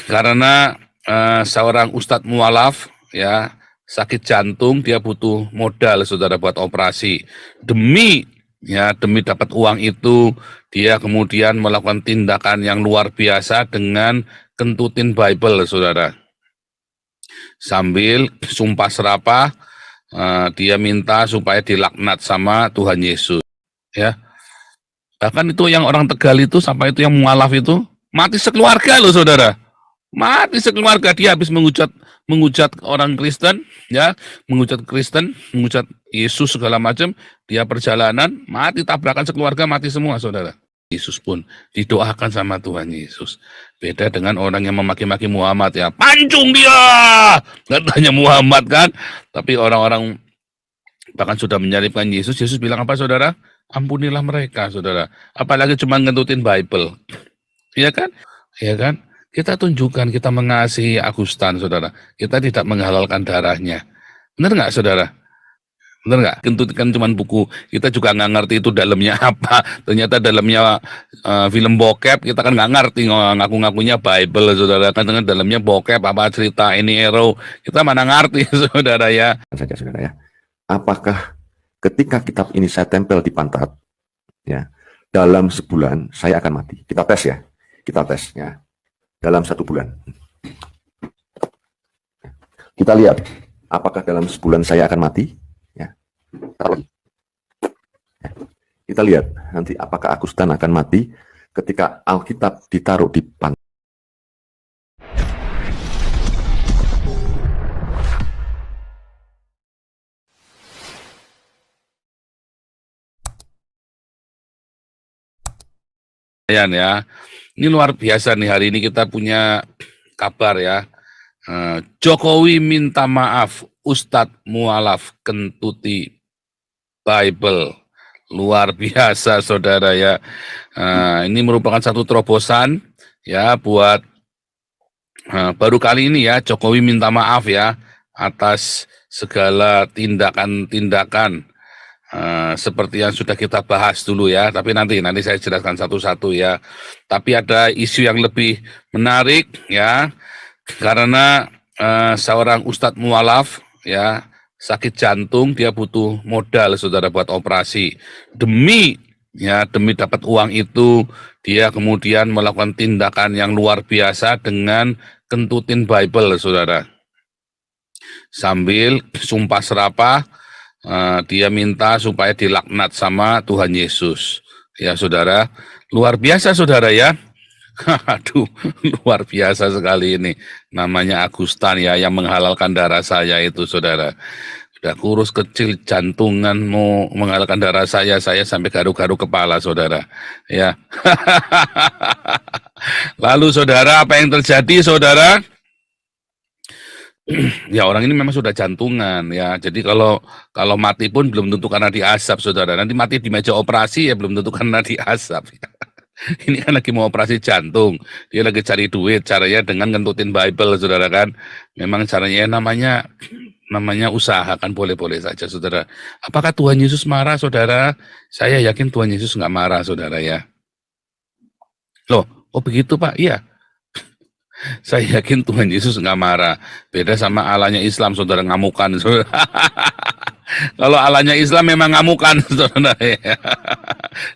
Karena seorang ustadz mualaf ya sakit jantung, dia butuh modal saudara buat operasi. Demi dapat uang itu, dia kemudian melakukan tindakan yang luar biasa dengan kentutin Bible saudara. Sambil sumpah serapah, dia minta supaya dilaknat sama Tuhan Yesus ya. Bahkan itu yang orang Tegal itu, sampai itu yang mualaf itu mati sekeluarga loh saudara. Mati sekeluarga, dia habis menghujat orang Kristen, ya, menghujat Yesus segala macam, dia perjalanan, mati tabrakan sekeluarga, mati semua, saudara. Yesus pun didoakan sama Tuhan Yesus. Beda dengan orang yang memaki-maki Muhammad, ya, pancung dia, katanya Muhammad kan, tapi orang-orang bahkan sudah menyalibkan Yesus. Yesus bilang apa, saudara? Ampunilah mereka, saudara. Apalagi cuma ngentutin Bible, iya kan? Iya kan? Kita tunjukkan kita mengasihi Agustan, saudara. Kita tidak menghalalkan darahnya. Benar nggak, saudara? Benar nggak? Kentutkan cuma buku. Kita juga nggak ngerti itu dalamnya apa. Ternyata dalamnya film bokep. Kita kan nggak ngerti, ngaku-ngakunya Bible, saudara. Kan dengan dalamnya bokep, apa cerita ini hero. Kita mana ngerti, saudara ya. Saja, saudara ya. Apakah ketika kitab ini saya tempel di pantat, ya, dalam sebulan saya akan mati? Kita tes ya. Kita tes ya. Dalam 1 bulan. Kita lihat, apakah dalam sebulan saya akan mati? Ya. Kita lihat, nanti apakah Agustan akan mati ketika Alkitab ditaruh di pantat. Ya, ini luar biasa nih, hari ini kita punya kabar ya. Jokowi minta maaf, Ustadz mualaf kentuti Bible. Luar biasa saudara ya. Ini merupakan satu terobosan ya buat baru kali ini ya, Jokowi minta maaf ya atas segala tindakan-tindakan seperti yang sudah kita bahas dulu ya, tapi nanti saya jelaskan satu-satu ya. Tapi ada isu yang lebih menarik ya, karena seorang ustadz mualaf ya sakit jantung, dia butuh modal saudara buat operasi. Demi dapat uang itu, dia kemudian melakukan tindakan yang luar biasa dengan kentutin Bible saudara. Sambil sumpah serapah, dia minta supaya dilaknat sama Tuhan Yesus. Ya saudara, luar biasa saudara ya. Aduh, luar biasa sekali ini. Namanya Agustan ya, yang menghalalkan darah saya itu saudara. Udah kurus kecil, jantungan mau menghalalkan darah saya sampai garu-garu kepala saudara. Ya. Lalu saudara, apa yang terjadi saudara? Ya, orang ini memang sudah jantungan ya. Jadi kalau mati pun belum tentu karena diasap saudara. Nanti mati di meja operasi ya belum tentu karena diasap. Ini kan lagi mau operasi jantung. Dia lagi cari duit, caranya dengan ngentutin Bible saudara kan. Memang caranya namanya usaha kan, boleh-boleh saja saudara. Apakah Tuhan Yesus marah saudara? Saya yakin Tuhan Yesus nggak marah saudara ya. Loh, oh begitu Pak? Iya. Saya yakin Tuhan Yesus nggak marah. Beda sama Allahnya Islam, saudara, ngamukan. Kalau Allahnya Islam memang ngamukan, saudara.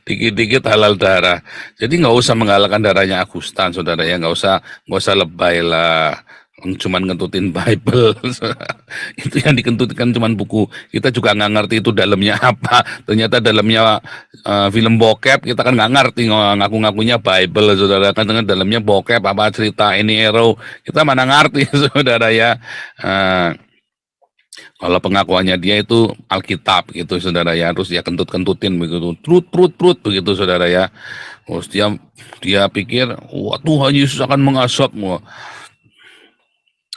Dikit-dikit halal darah. Jadi nggak usah menghalalkan darahnya Agustan, saudara ya. Nggak usah lebay lah. Cuman ngentutin Bible. Itu yang dikentutkan cuman buku. Kita juga nggak ngerti itu dalamnya apa. Ternyata dalamnya film bokep. Kita kan nggak ngerti, ngaku-ngakunya Bible saudara. Kan dengan dalamnya bokep, apa cerita ini hero. Kita mana ngerti saudara ya. Kalau pengakuannya dia itu Alkitab gitu saudara ya. Terus dia kentut-kentutin begitu. Prut begitu saudara ya. Terus dia pikir, wah Tuhan Yesus akan mengasapmu.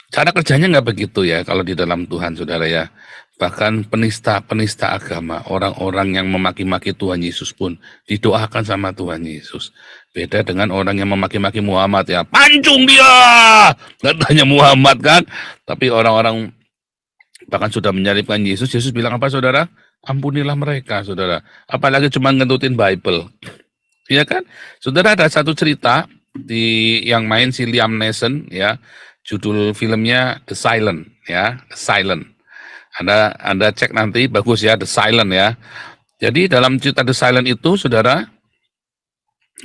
Cara kerjanya nggak begitu ya kalau di dalam Tuhan saudara ya. Bahkan penista agama, orang-orang yang memaki-maki Tuhan Yesus pun didoakan sama Tuhan Yesus. Beda dengan orang yang memaki-maki Muhammad ya, pancung dia, katanya Muhammad kan. Tapi orang-orang bahkan sudah menyalibkan Yesus. Yesus bilang apa saudara? Ampunilah mereka saudara. Apalagi cuma ngentutin Bible. Iya kan? Saudara, ada satu cerita yang main si Liam Neeson ya. Judul filmnya The Silent ya, The Silent. Anda cek nanti, bagus ya, The Silent ya. Jadi dalam cerita The Silent itu, saudara,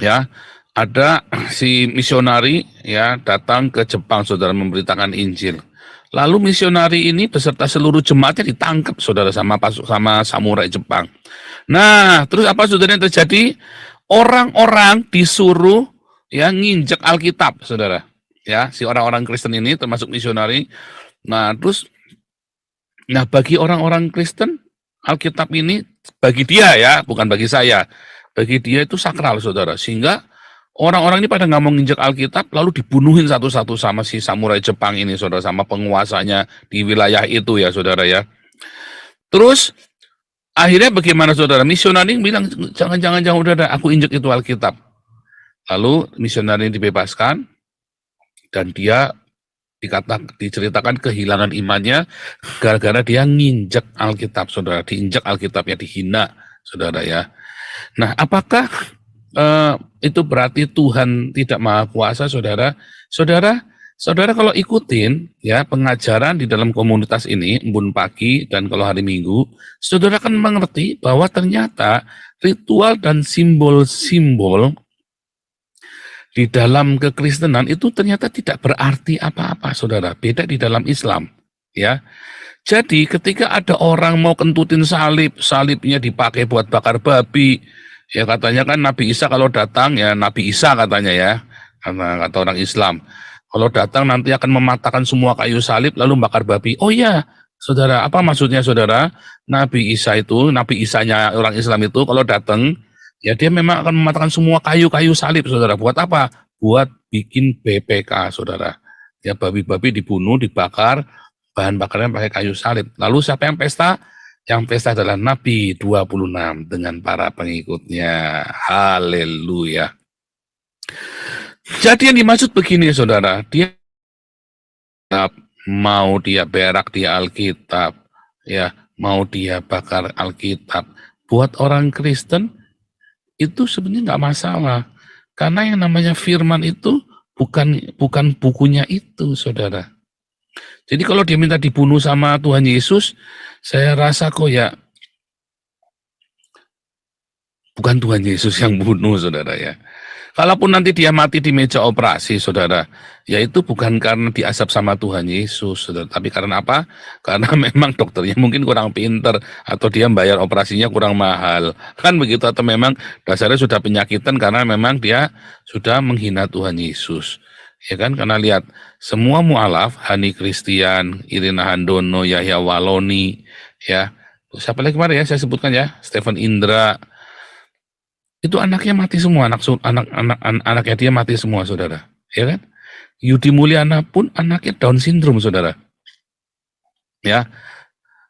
ya, ada si misionari ya datang ke Jepang, saudara, memberitakan Injil. Lalu misionari ini beserta seluruh jemaatnya ditangkap, saudara, sama samurai Jepang. Nah, terus apa saudara yang terjadi? Orang-orang disuruh ya nginjek Alkitab, saudara. Ya, si orang-orang Kristen ini termasuk misionari. Nah, terus bagi orang-orang Kristen, Alkitab ini bagi dia ya, bukan bagi saya. Bagi dia itu sakral, saudara. Sehingga orang-orang ini pada nggak mau nginjek Alkitab, lalu dibunuhin satu-satu sama si samurai Jepang ini, saudara, sama penguasanya di wilayah itu ya, saudara ya. Terus akhirnya bagaimana, saudara? Misionari bilang, jangan, udah, aku injek itu Alkitab. Lalu misionari dibebaskan, dan dia diceritakan kehilangan imannya gara-gara dia nginjek Alkitab, saudara. Diinjek Alkitabnya, dihina, saudara ya. Nah, apakah itu berarti Tuhan tidak maha kuasa, saudara? Saudara kalau ikutin ya pengajaran di dalam komunitas ini, embun pagi dan kalau hari Minggu, saudara akan mengerti bahwa ternyata ritual dan simbol-simbol di dalam kekristenan itu ternyata tidak berarti apa-apa, saudara. Beda di dalam Islam, ya. Jadi ketika ada orang mau kentutin salibnya dipakai buat bakar babi, ya katanya kan Nabi Isa kalau datang, ya Nabi Isa katanya ya, kata orang Islam, kalau datang nanti akan mematahkan semua kayu salib lalu bakar babi. Oh iya, saudara, apa maksudnya, saudara? Nabi Isa itu, Nabi Isanya orang Islam itu kalau datang, ya dia memang akan mematahkan semua kayu-kayu salib, saudara. Buat apa? Buat bikin BPK, saudara. Ya babi-babi dibunuh, dibakar, bahan bakarnya pakai kayu salib. Lalu siapa yang pesta? Yang pesta adalah Nabi 26 dengan para pengikutnya. Haleluya. Jadi yang dimaksud begini, saudara. Dia mau dia berak di Alkitab, ya mau dia bakar Alkitab. Buat orang Kristen, itu sebenarnya nggak masalah, karena yang namanya firman itu bukan bukunya itu, saudara. Jadi kalau dia minta dibunuh sama Tuhan Yesus, saya rasa kok ya bukan Tuhan Yesus yang bunuh, saudara ya. Kalaupun nanti dia mati di meja operasi, saudara, ya itu bukan karena diasap sama Tuhan Yesus, saudara. Tapi karena apa? Karena memang dokternya mungkin kurang pinter, atau dia bayar operasinya kurang mahal. Kan begitu, atau memang dasarnya sudah penyakitan karena memang dia sudah menghina Tuhan Yesus. Ya kan, karena lihat, semua mu'alaf, Hani Christian, Irina Handono, Yahya Waloni, ya, siapa lagi kemarin ya, saya sebutkan ya, Stephen Indra, itu anaknya mati semua, anaknya dia mati semua, saudara, ya kan? Yudi Mulyana pun anaknya Down syndrome, saudara. Ya,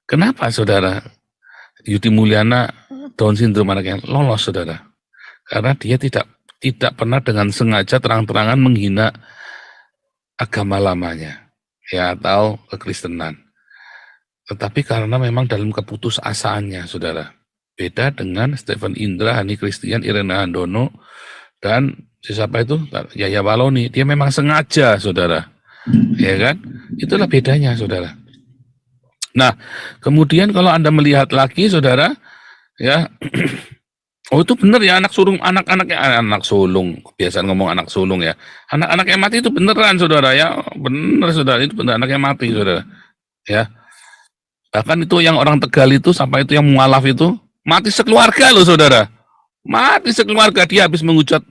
kenapa, saudara? Yudi Mulyana Down syndrome anaknya lolos, saudara, karena dia tidak pernah dengan sengaja terang-terangan menghina agama lamanya, ya, atau kekristenan. Tetapi karena memang dalam keputusasaannya, saudara. Beda dengan Stephen Indra, Hani Christian, Irena Handono, dan siapa itu? Yahya Waloni. Dia memang sengaja, saudara. Ya kan? Itulah bedanya, saudara. Nah, kemudian kalau Anda melihat lagi, saudara, ya, oh itu benar ya, anak sulung, kebiasaan ngomong anak sulung ya. Anak-anak yang mati itu beneran, saudara ya. Bener, saudara, itu benar anak yang mati, saudara. Ya. Bahkan itu yang orang Tegal itu, sampai itu yang mualaf itu, mati sekeluarga loh, saudara. Mati sekeluarga, dia habis menghujat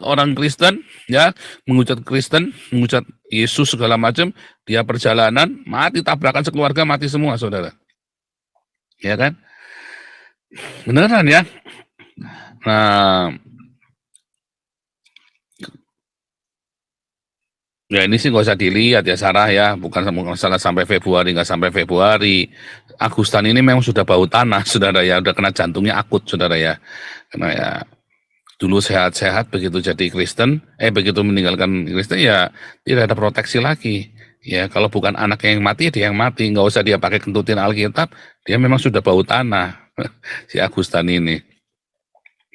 orang Kristen, ya, menghujat Kristen, menghujat Yesus segala macam, dia perjalanan, mati tabrakan sekeluarga, mati semua, saudara. Ya kan? Beneran ya. Nah, ya ini sih nggak usah dilihat ya, Sarah ya, bukan masalah sampai Februari, nggak sampai Februari. Agustan ini memang sudah bau tanah, saudara ya, udah kena jantungnya akut, saudara ya. Karena ya dulu sehat-sehat, begitu jadi Kristen, begitu meninggalkan Kristen ya tidak ada proteksi lagi. Ya kalau bukan anaknya yang mati, dia yang mati, nggak usah dia pakai kentutin Alkitab, dia memang sudah bau tanah si Agustan ini.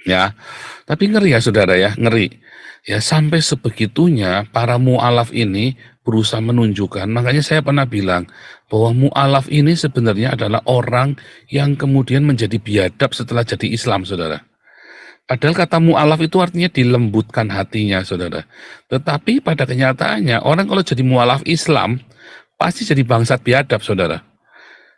Ya, tapi ngeri ya, saudara ya, ngeri. Ya, sampai sebegitunya para mu'alaf ini berusaha menunjukkan, makanya saya pernah bilang bahwa mu'alaf ini sebenarnya adalah orang yang kemudian menjadi biadab setelah jadi Islam, saudara. Padahal kata mu'alaf itu artinya dilembutkan hatinya, saudara. Tetapi pada kenyataannya, orang kalau jadi mu'alaf Islam, pasti jadi bangsat biadab, saudara.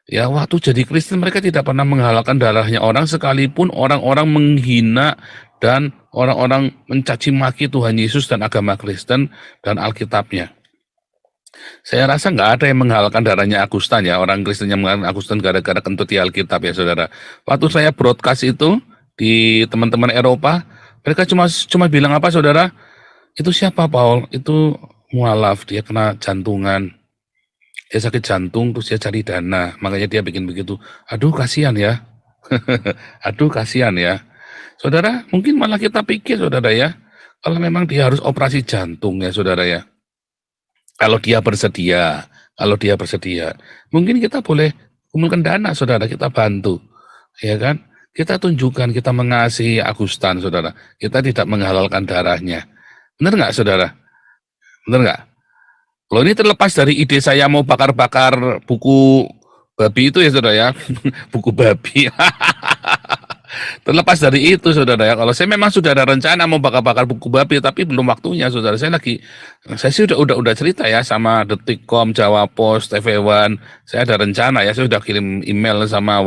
Ya, waktu jadi Kristen mereka tidak pernah menghalalkan darahnya orang, sekalipun orang-orang menghina dan orang-orang mencaci maki Tuhan Yesus dan agama Kristen dan Alkitabnya. Saya rasa nggak ada yang menghalalkan darahnya Agustan ya, orang Kristen yang menghalalkan Agustan gara-gara kentut di Alkitab ya, saudara. Waktu saya broadcast itu di teman-teman Eropa, mereka cuma bilang apa, saudara? Itu siapa, Paul? Itu mualaf, dia kena jantungan. Dia sakit jantung, terus dia cari dana, makanya dia bikin begitu. Aduh, kasihan ya. Aduh, kasihan ya. Saudara, mungkin malah kita pikir, saudara ya, kalau memang dia harus operasi jantung ya, saudara ya. Kalau dia bersedia, mungkin kita boleh kumpulkan dana, saudara, kita bantu, ya kan? Kita tunjukkan kita mengasihi Agustan, saudara. Kita tidak menghalalkan darahnya. Benar nggak, saudara? Benar nggak? Kalau ini terlepas dari ide saya mau bakar-bakar buku babi itu ya, saudara ya, buku babi. Terlepas dari itu, saudara ya, kalau saya memang sudah ada rencana mau bakar-bakar buku babi, tapi belum waktunya, saudara. Saya sih udah cerita ya sama Detikcom, Jawa Post, TV One. Saya ada rencana ya, saya sudah kirim email sama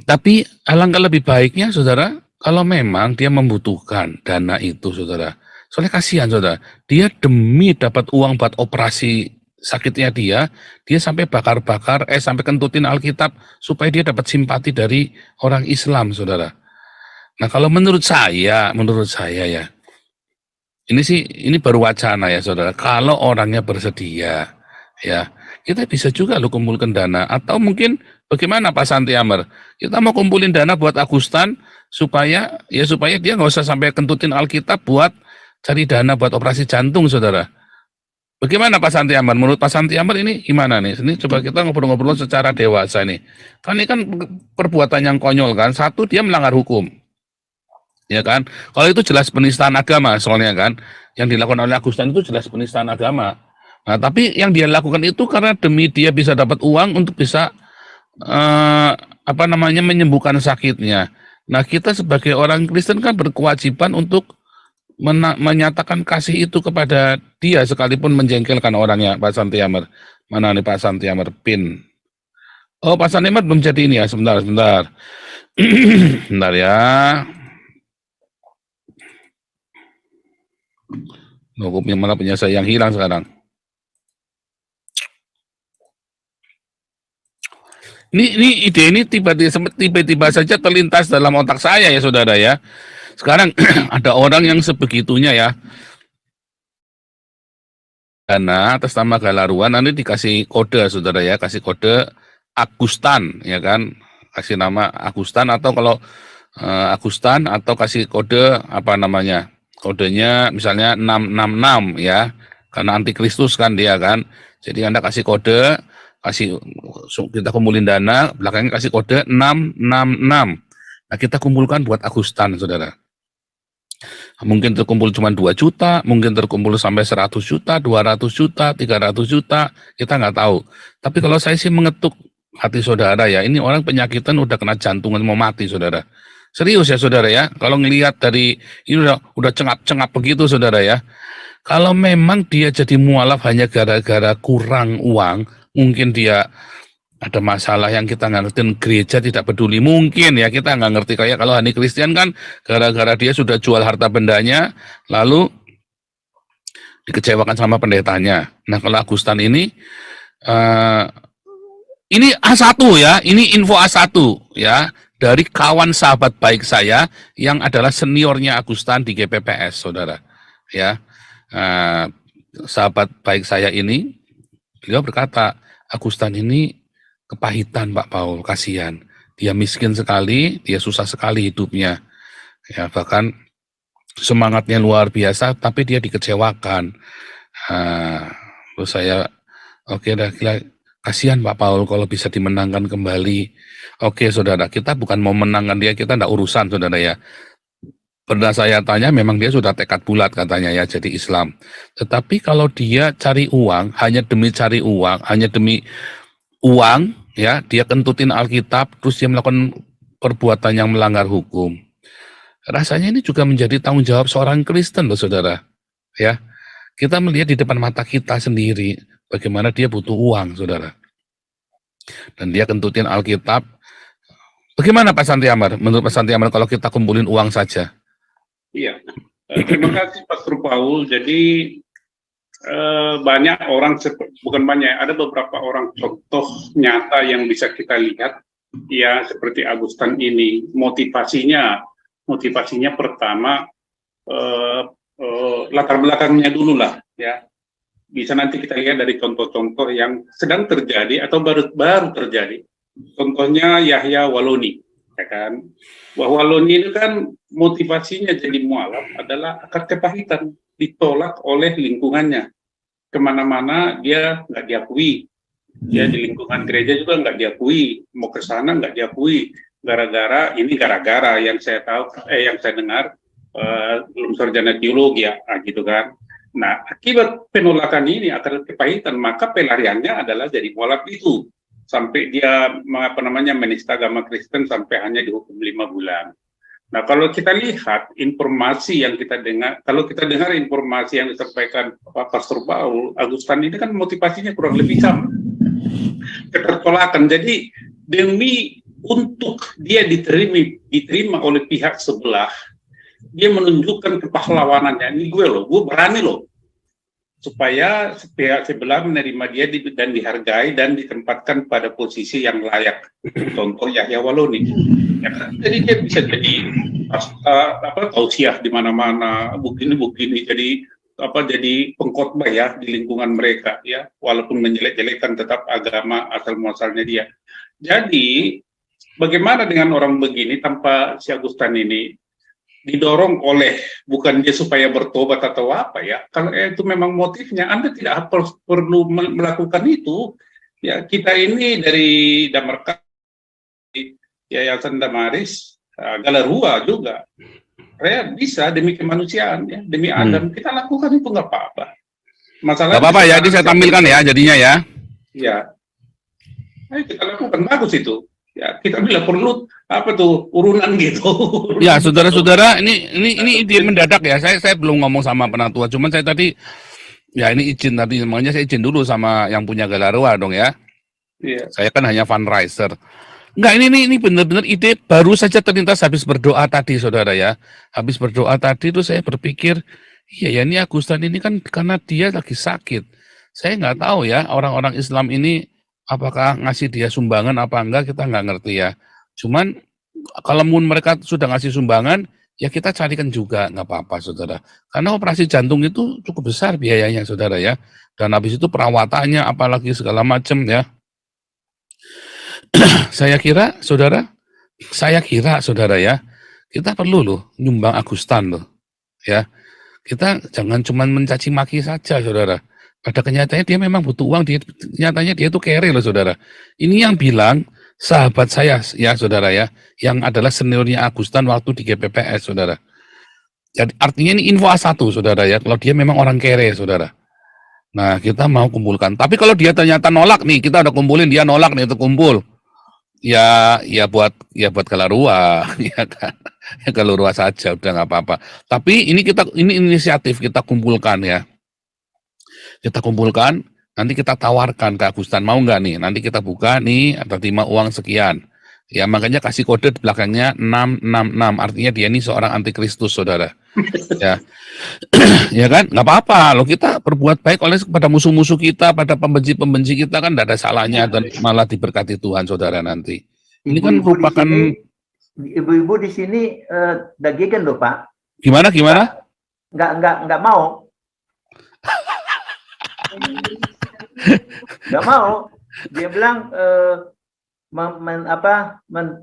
Tapi alangkah lebih baiknya, saudara, kalau memang dia membutuhkan dana itu, saudara. Soalnya kasihan, saudara. Dia demi dapat uang buat operasi sakitnya dia sampai sampai kentutin Alkitab supaya dia dapat simpati dari orang Islam, saudara. Nah, kalau menurut saya ya, ini baru wacana ya, saudara. Kalau orangnya bersedia, ya, kita bisa juga lo kumpulkan dana. Atau mungkin bagaimana Pak Santi Amar? Kita mau kumpulin dana buat Agustan supaya dia nggak usah sampai kentutin Alkitab buat cari dana buat operasi jantung, saudara. Bagaimana Pak Santi Amar? Menurut Pak Santi Amar ini gimana nih? Ini coba kita ngobrol-ngobrol secara dewasa nih. Kan ini kan perbuatan yang konyol kan. Satu, dia melanggar hukum. Ya kan? Kalau itu jelas penistaan agama soalnya kan. Yang dilakukan oleh Agustan itu jelas penistaan agama. Nah, tapi yang dia lakukan itu karena demi dia bisa dapat uang untuk bisa menyembuhkan sakitnya. Nah, kita sebagai orang Kristen kan berkewajiban untuk menyatakan kasih itu kepada dia sekalipun menjengkelkan orangnya, Pak Santi Amar. Mana nih Pak Santi Amar pin? Oh, Pak Santi Amar belum jadi ini ya, sebentar. Bentar ya. Hukumnya mana punya saya yang hilang sekarang. Ini ide ini tiba-tiba saja terlintas dalam otak saya ya, saudara ya. Sekarang ada orang yang sebegitunya ya, dana atas nama Galaruan, nanti dikasih kode, saudara ya, kasih kode Agustan, ya kan, kasih nama Agustan, atau kalau Agustan, atau kasih kode kodenya misalnya 666 ya, karena anti Kristus kan dia kan, jadi Anda kasih kode, kita kumpulin dana, belakangnya kasih kode 666. Nah, kita kumpulkan buat Agustan, saudara. Mungkin terkumpul cuma 2 juta, mungkin terkumpul sampai 100 juta, 200 juta, 300 juta, kita nggak tahu. Tapi kalau saya sih mengetuk hati saudara ya, ini orang penyakitan udah kena jantungan mau mati, saudara. Serius ya, saudara ya, kalau ngelihat dari, ini udah cengap-cengap begitu, saudara ya. Kalau memang dia jadi mualaf hanya gara-gara kurang uang, mungkin dia ada masalah yang kita nggak ngerti, gereja tidak peduli, mungkin ya, kita nggak ngerti. Kayak kalau Hani Christian kan gara-gara dia sudah jual harta bendanya lalu dikecewakan sama pendetanya. Nah, kalau Agustan ini A1 ya, ini info A1 ya, dari kawan sahabat baik saya yang adalah seniornya Agustan di GPPS, saudara ya. Sahabat baik saya ini, beliau berkata, Agustan ini kepahitan Pak Paul, kasihan. Dia miskin sekali, dia susah sekali hidupnya. Ya, bahkan semangatnya luar biasa, tapi dia dikecewakan. Terus saya, oke dah, kasihan Pak Paul kalau bisa dimenangkan kembali. Oke, saudara, kita bukan mau menangkan dia, kita enggak urusan, saudara ya. Pernah saya tanya, memang dia sudah tekad bulat katanya ya jadi Islam. Tetapi kalau dia cari uang, hanya demi cari uang, hanya demi uang, ya dia kentutin Alkitab, terus dia melakukan perbuatan yang melanggar hukum. Rasanya ini juga menjadi tanggung jawab seorang Kristen loh saudara. Ya, kita melihat di depan mata kita sendiri bagaimana dia butuh uang saudara. Dan dia kentutin Alkitab. Bagaimana Pak Santi Amar? Menurut Pak Santi Amar kalau kita kumpulin uang saja? Iya, terima kasih Pastor Paul. Jadi banyak orang, bukan banyak, ada beberapa orang contoh nyata yang bisa kita lihat, ya seperti Agustan ini. Motivasinya pertama latar belakangnya dulu lah, ya. Bisa nanti kita lihat dari contoh-contoh yang sedang terjadi atau baru terjadi. Contohnya Yahya Waloni, ya kan? Bahwa Waloni itu kan motivasinya jadi mualaf adalah akar kepahitan, ditolak oleh lingkungannya. Kemana-mana dia nggak diakui, dia di lingkungan gereja juga nggak diakui, mau ke sana nggak diakui, gara-gara yang saya tahu, yang saya dengar belum sarjana teologi ya, gitu kan. Nah, akibat penolakan ini akar kepahitan, maka pelariannya adalah jadi mualaf itu. Sampai dia menista agama Kristen sampai hanya dihukum 5 bulan. Nah, kalau kita lihat informasi yang kita dengar, kalau kita dengar informasi yang disampaikan Pak Pastor Paul, Agustan ini kan motivasinya kurang lebih sama. Ketertolakan. Jadi demi untuk dia diterima oleh pihak sebelah, dia menunjukkan kepahlawanannya. Ini gue berani loh. Supaya pihak sebelah menerima dia dan dihargai dan ditempatkan pada posisi yang layak. Contoh Yahya Waloni. Ya kan? Jadi dia bisa jadi tausiah di mana-mana, begini jadi pengkhotbah ya di lingkungan mereka ya, walaupun menjelek-jelekan tetap agama asal muasalnya dia. Jadi bagaimana dengan orang begini tanpa si Agustan ini didorong oleh bukan dia supaya bertobat atau apa ya, kalau itu memang motifnya, Anda tidak perlu melakukan itu ya. Kita ini dari Damarka, Yayasan Damaris, Galarua juga bisa demi kemanusiaan ya, demi Adam kita lakukan itu nggak apa-apa. Masalah nggak apa-apa ya, ini saya tampilkan ya jadinya ya. Ya, ayo kita lakukan, bagus itu. Ya, kita bila perlu urunan gitu. Ya, saudara-saudara, ini ide mendadak ya. Saya belum ngomong sama penatua, cuman saya tadi ya ini izin tadi, makanya saya izin dulu sama yang punya Galarua dong ya. Iya. Saya kan hanya fundraiser. Enggak, ini benar-benar ide baru saja terlintas habis berdoa tadi, saudara ya. Habis berdoa tadi itu saya berpikir, iya ya, ini Agustan ini kan karena dia lagi sakit. Saya nggak tahu ya, orang-orang Islam ini apakah ngasih dia sumbangan apa enggak, kita nggak ngerti ya. Cuman kalau mereka sudah ngasih sumbangan, ya kita carikan juga, nggak apa-apa saudara. Karena operasi jantung itu cukup besar biayanya saudara ya. Dan habis itu perawatannya, apalagi segala macam ya. Saya kira saudara ya, kita perlu loh nyumbang Agustan loh. Ya, kita jangan cuma mencaci maki saja saudara. Pada kenyataannya dia memang butuh uang, nyatanya dia itu kere loh saudara. Ini yang bilang sahabat saya ya saudara ya, yang adalah seniornya Agustan waktu di GPPS saudara. Jadi artinya ini info A1 saudara ya, kalau dia memang orang kere saudara. Nah kita mau kumpulkan, tapi kalau dia ternyata nolak nih, kita udah kumpulin, dia nolak nih untuk kumpul. Ya buat Galarua, ya kan, ya Galarua saja udah nggak apa-apa. Tapi ini inisiatif kita kumpulkan ya. Kita kumpulkan, nanti kita tawarkan ke Agustan, mau nggak nih? Nanti kita buka nih, atau terima uang sekian. Ya makanya kasih kode di belakangnya 666, artinya dia ini seorang antikristus, saudara. Ya, ya kan? Nggak apa-apa, loh kita berbuat baik oleh kepada musuh-musuh kita, pada pembenci-pembenci kita kan tidak ada salahnya, dan malah diberkati Tuhan, saudara nanti. Ini kan merupakan ibu-ibu di sini dagigan loh Pak. Gimana? Nggak mau. Nggak mau. Dia bilang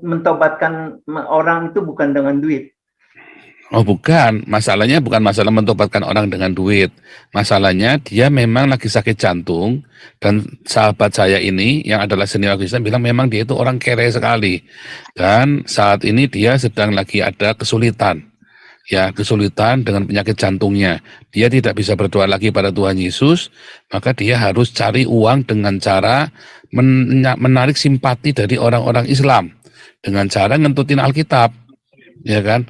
mentobatkan orang itu bukan dengan duit. Oh bukan, masalahnya bukan masalah mentobatkan orang dengan duit. Masalahnya dia memang lagi sakit jantung, dan sahabat saya ini yang adalah senior Kristen bilang memang dia itu orang kere sekali. Dan saat ini dia sedang lagi ada kesulitan. ya kesulitan dengan penyakit jantungnya. Dia tidak bisa berdoa lagi pada Tuhan Yesus, maka dia harus cari uang dengan cara menarik simpati dari orang-orang Islam dengan cara ngentutin Alkitab, ya kan?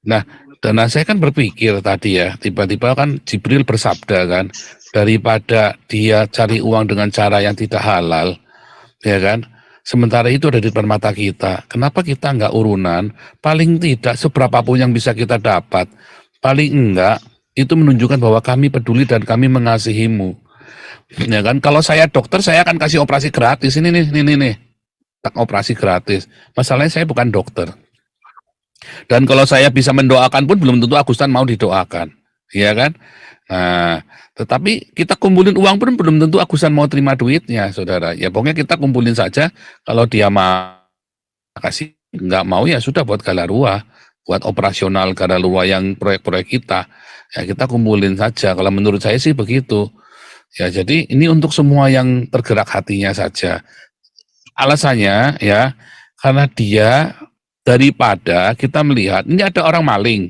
Nah, dan saya kan berpikir tadi ya, tiba-tiba kan Jibril bersabda kan, daripada dia cari uang dengan cara yang tidak halal, ya kan? Sementara itu ada di depan mata kita. Kenapa kita nggak urunan? Paling tidak seberapa pun yang bisa kita dapat, paling enggak itu menunjukkan bahwa kami peduli dan kami mengasihimu. Ya kan? Kalau saya dokter, saya akan kasih operasi gratis. Ini nih, tak operasi gratis. Masalahnya saya bukan dokter. Dan kalau saya bisa mendoakan pun belum tentu Agustan mau didoakan, ya kan? Nah, tetapi kita kumpulin uang pun belum tentu Agustan mau terima duitnya, saudara. Ya pokoknya kita kumpulin saja. Kalau dia mau kasih, nggak mau ya sudah buat Galarua, buat operasional Galarua yang proyek-proyek kita. Ya kita kumpulin saja. Kalau menurut saya sih begitu. Ya jadi ini untuk semua yang tergerak hatinya saja. Alasannya ya karena dia daripada kita melihat ini ada orang maling.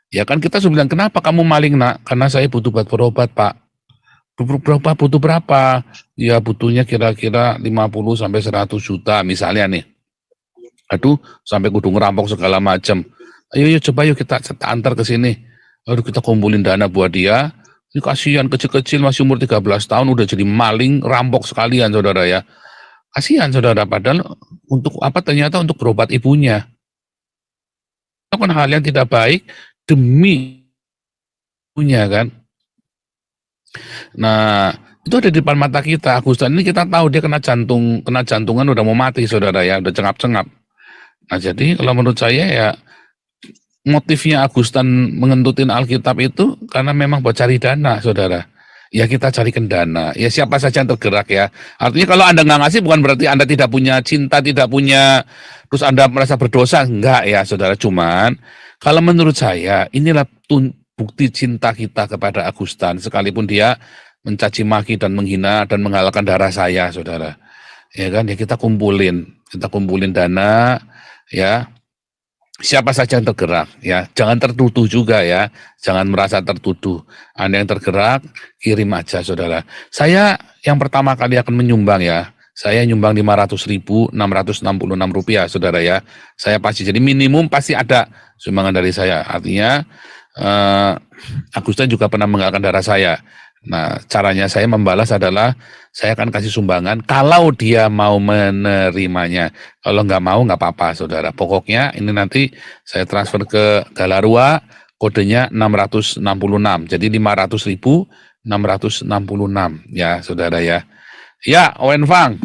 Ya kan kita sudah bilang, kenapa kamu maling nak? Karena saya butuh buat berobat pak. Butuh berapa? Ya butuhnya kira-kira 50 sampai 100 juta misalnya nih. Aduh sampai kudu ngerampok segala macam. Ayo coba yuk kita antar ke sini. Lalu kita kumpulin dana buat dia. Ini kasihan kecil-kecil masih umur 13 tahun udah jadi maling, rampok sekalian saudara ya. Kasihan saudara, padahal untuk apa ternyata untuk berobat ibunya. Itu kan hal yang tidak baik demi ibunya kan. Nah, itu ada di depan mata kita. Agustan ini kita tahu dia kena jantungan udah mau mati saudara ya, udah cengap-cengap. Nah, jadi kalau menurut saya ya motifnya Agustan mengentutin Alkitab itu karena memang buat cari dana saudara. Ya kita carikan dana, ya siapa saja yang tergerak ya. Artinya kalau Anda nggak ngasih bukan berarti Anda tidak punya cinta, tidak punya, terus Anda merasa berdosa, enggak ya saudara. Cuman, kalau menurut saya, inilah bukti cinta kita kepada Agustan, sekalipun dia mencaci maki dan menghina dan menghalalkan darah saya saudara. Ya kan, ya kita kumpulin dana, ya. Siapa saja yang tergerak, ya jangan tertuduh juga ya, jangan merasa tertuduh. Anda yang tergerak, kirim aja saudara. Saya yang pertama kali akan menyumbang ya, saya nyumbang 500.666 rupiah saudara ya. Saya pasti, jadi minimum pasti ada sumbangan dari saya. Artinya Agustan juga pernah menggalakkan darah saya. Nah, caranya saya membalas adalah saya akan kasih sumbangan kalau dia mau menerimanya. Kalau nggak mau nggak apa-apa, saudara. Pokoknya ini nanti saya transfer ke Galarua, kodenya 666. Jadi 500.666 ya, saudara ya. Ya, Owen Fang.